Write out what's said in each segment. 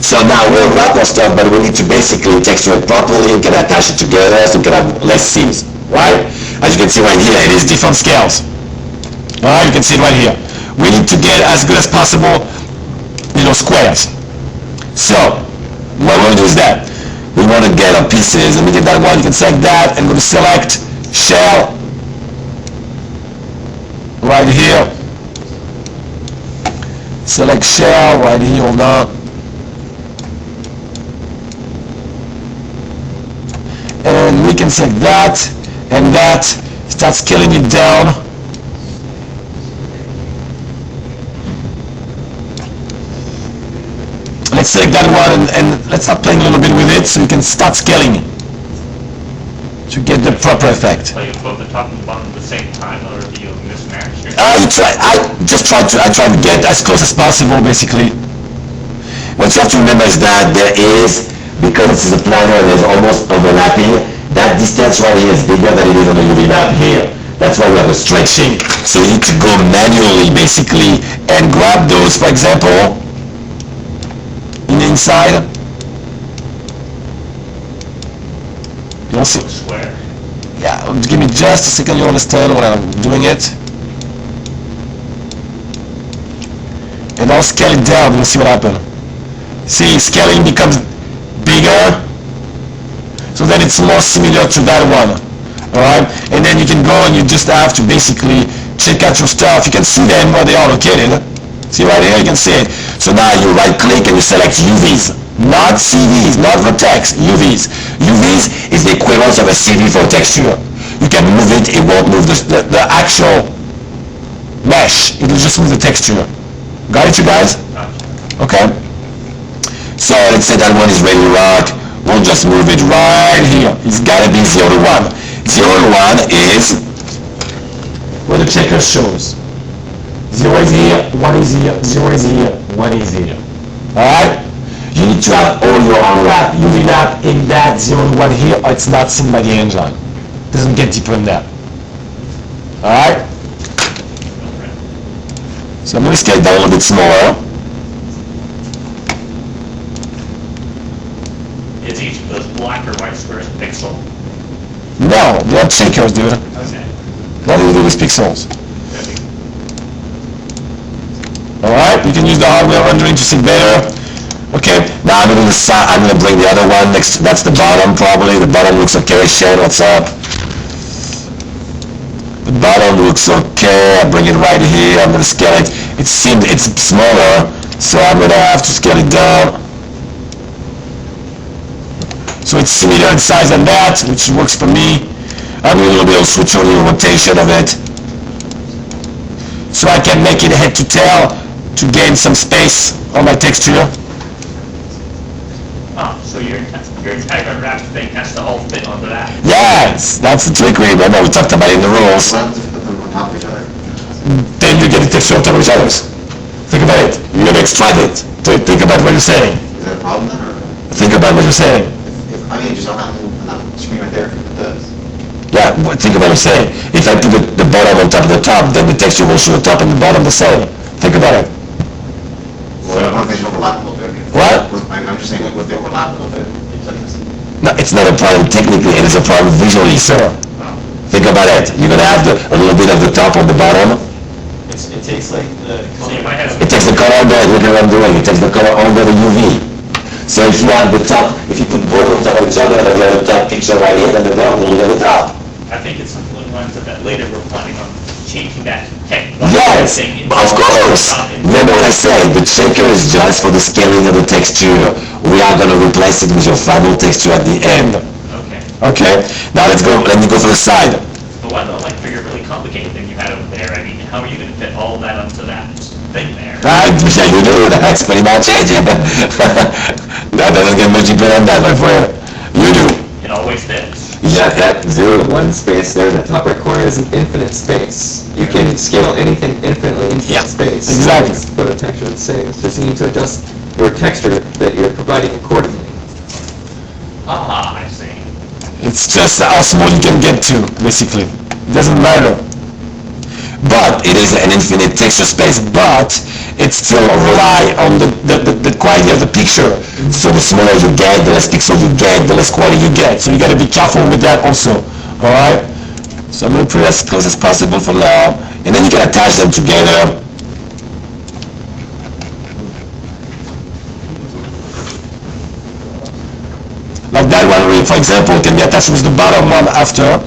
So now we'll wrap our stuff, but we need to basically texture it properly and can attach it together so we can have less seams, right? As you can see right here, it is different scales. All right, you can see it right here. We need to get as good as possible, squares. So what we'll do is that we want to get our pieces, and we get that one. You can select that and go to select shell right here. Select shell right here. Hold on. And we can select that and that. Start scaling it down. Let's select that one and let's start playing a little bit with it so you can start scaling to get the proper effect. Play both the top and the bottom at the same time, or do you mismatch? I try to get as close as possible, basically. What you have to remember is that there is, because this is a planar and there's almost overlapping, that distance right here is bigger than it is on the UV map here. That's why we have a stretching. So you need to go manually, basically, and grab those, for example, inside. You'll see. Square. Yeah, give me just a second. You understand what I'm doing it. And I'll scale it down. You'll see what happens. See, scaling becomes bigger. So then it's more similar to that one. Alright? And then you can go and you just have to basically check out your stuff. You can see them where they are located. See right here, you can see it. So now you right click and you select UVs. Not CVs, not vertex, UVs. UVs is the equivalent of a CV for texture. You can move it, it won't move the actual mesh. It will just move the texture. Got it, you guys? Okay? So let's say that one is ready to rock. We'll just move it right here. It's gotta be 0 to 1. 0 to 1 is where the checker shows. 0 is here, 1 is here, 0 is here, 1 is here. Alright? You need to have all your unwrap, UV map in that 0 and 1 here, or it's not seen by the engine. It doesn't get deeper than that. Alright? So I'm going to scale it down a little bit smaller. Is each of those black or white squares a pixel? No, they're checkers, dude. Okay. Nothing to do with pixels. Alright, you can use the hardware rendering to see better. Okay, now I'm going to do the side. I'm going to bring the other one next. That's the bottom, probably. The bottom looks okay. Shane, what's up? The bottom looks okay. I bring it right here. I'm going to scale it. It seems it's smaller, so I'm going to have to scale it down. So it's similar in size than that, which works for me. I'm going to do a little bit of switch on the rotation of it, so I can make it head to tail to gain some space on my texture. Oh, so your entire wrap thing has to all fit onto that? Yes, that's the trick. Remember, we talked about it in the rules. Then you get the texture on top of each other. Think about it. You're going to extract it. Think about what you're saying. Is that a problem then, or? Think about what you're saying. I mean, just on that screen right there, if it does. Yeah, think about what you're saying. If I put the bottom on top of the top, then the texture will show the top and the bottom the same. Think about it. Well, I want things to overlap a little bit. What? I'm just saying, like, with the overlap a little bit. No, it's not a problem technically, it is a problem visually, sir. Think about it. You're going to have a little bit of the top on the bottom. It takes like the So you might have It takes the color under, look at what I'm doing. It takes the color under the UV. So if you have the top, if you put both on top of each other, and you have the top picture right here, then the bottom will be at the top. I think it's something along the lines of that later we're planning on changing that tech. Yes, thing of course. Remember what I said, the checker is just for the scaling of the texture. We are going to replace it with your final texture at the end. Okay. Okay? Now let me go for the side. But what about like for your really complicated thing you had over there? I mean, how are you going to fit all that onto that thing there? Yeah, you do. That's pretty much it. That doesn't get much deeper than that, my friend. You do. It always fits. Yeah, that 0 to 1 space there in the top right corner is an infinite space. You can scale anything infinitely into Yeah, that space. exactly. For the texture the same. It's just you need to adjust your texture that you're providing accordingly. Ah, I see. It's just how small you can get to, basically. It doesn't matter. But it is an infinite texture space, but it still rely on the quality of the picture. So the smaller you get, the less pixels you get, the less quality you get. So you got to be careful with that also. All right. So I'm going to put it as close as possible for now, and then you can attach them together. Like that one, for example, can be attached with the bottom one after.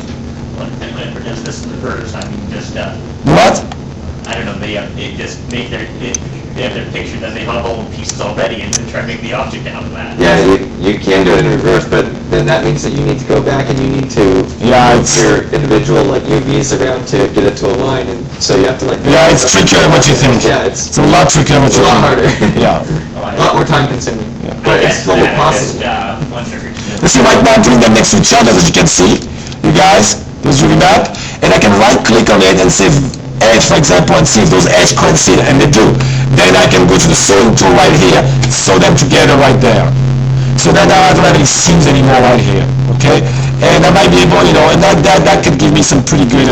Well, and for just this reverse, I mean, just, What? I don't know, they just make they have their picture, then they have all the pieces already and then try to make the object out of that. Yeah, you can do it in reverse, but then that means that you need to go back and you need to Yeah, move it's- your individual like UVs around to get it to align, and so you have to like. Yeah, it's trickier than what you think. Yeah, It's a lot trickier than what it's you a lot think. harder. Yeah. A lot more time consuming, I but guess it's totally that, I just, possible. wondered. You see right now I'm putting them next to each other, as you can see, you guys, there's your map, and I can right click on it and say edge, for example, and see if those edge coincide, and they do. Then I can go to the sewing tool right here, sew them together right there. So then now I don't have any seams anymore right here, okay? And I might be able, you know, and that could give me some pretty good,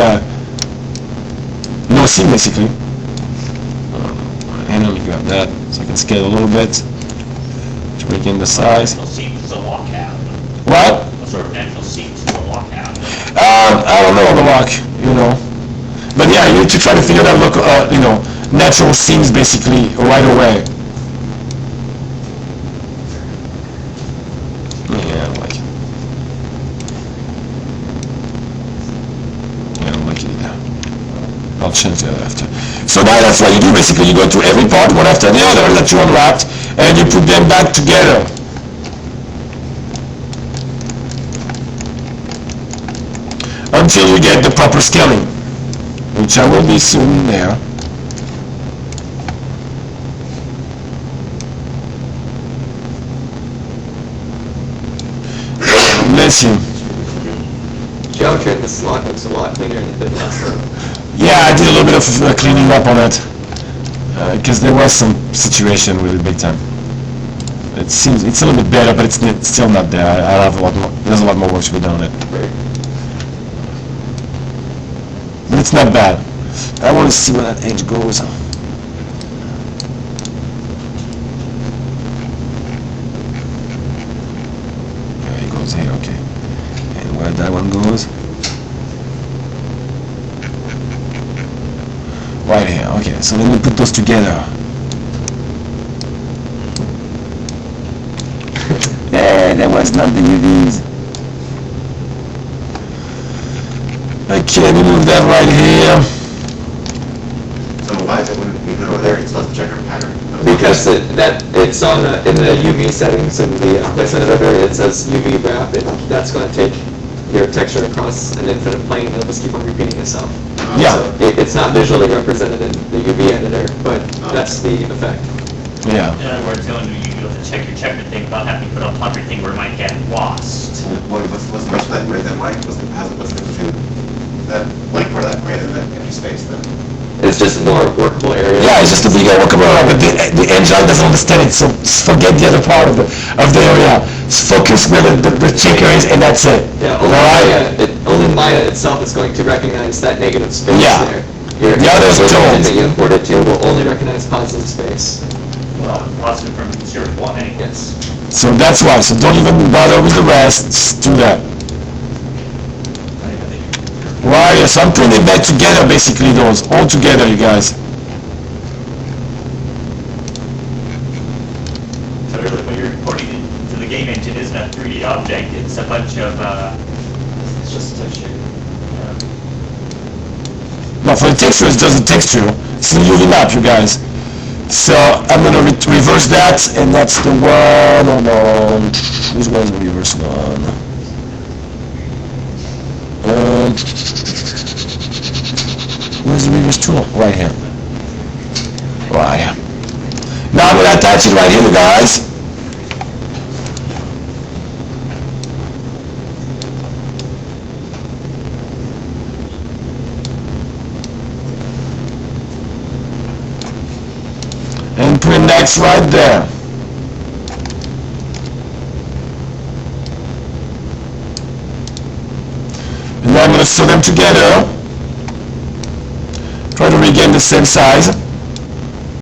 no seam basically. And let me grab that, so I can scale a little bit to bring in the size. Natural seams to walk out. What? What sort of natural seams to walk out? I don't know the lock, you know. But yeah, you need to try to figure out, look, you know, natural seams basically right away. Yeah, I like it. Yeah, I like it. I'll change that after. So now that's what you do basically. You go to every part, one after the other, that you unwrapped, and you put them back together. Until you get the proper scaling, which I will be soon there. Bless you. Geometry in this slot looks a lot cleaner than it did last time. Yeah, I did a little bit of cleaning up on it, because there was some situation with it big time. It seems, it's a little bit better, but it's still not there. I have a lot more, there's a lot more work to be done on it. Right. But it's not bad. I want to see where that edge goes. There it goes here, okay. And where that one goes? Right here, okay. So then we put those together. Yeah, that was not the UVs. Okay, we move that right here. So why is it when we go over there, it's not the checker pattern? Because it's on in the UV settings in the placement editor, it says UV wrap, and that's going to take your texture across an infinite plane. It'll just keep on repeating itself. Yeah. So it's not visually represented in the UV editor, but that's the effect. Yeah. In other words, going to you go to check your checker thing without having to put a hundred thing where it might get lost. What's the rest of that gray then, Mike? What's the between that blank part of that gray and that empty space then? It's just more workable area. Yeah, it's just a bigger workable area, but the engine doesn't understand it, so forget the other part of the area. Focus where the checker is, and that's it. Yeah, Alright? only Maya itself is going to recognize that negative space Yeah. there. Your The others don't. that you imported to will only recognize positive space. Well, positive from 0 to 1 anyway. Yes. So that's why, so don't even bother with the rest, just do that. Right, so I'm putting it back together, basically, those, all together, you guys. So really what you're importing into the game engine isn't a 3D object, it's a bunch of, It's just a texture. No, for the texture, it's just a texture. It's the UV map, you guys. So I'm gonna reverse that, and that's the one, hold on, which one's the reverse one? Where's the reverse tool? Right here. Right here. Now I'm gonna attach it right here, you guys. And put next right there. And now I'm going to sew them together. Try to regain the same size.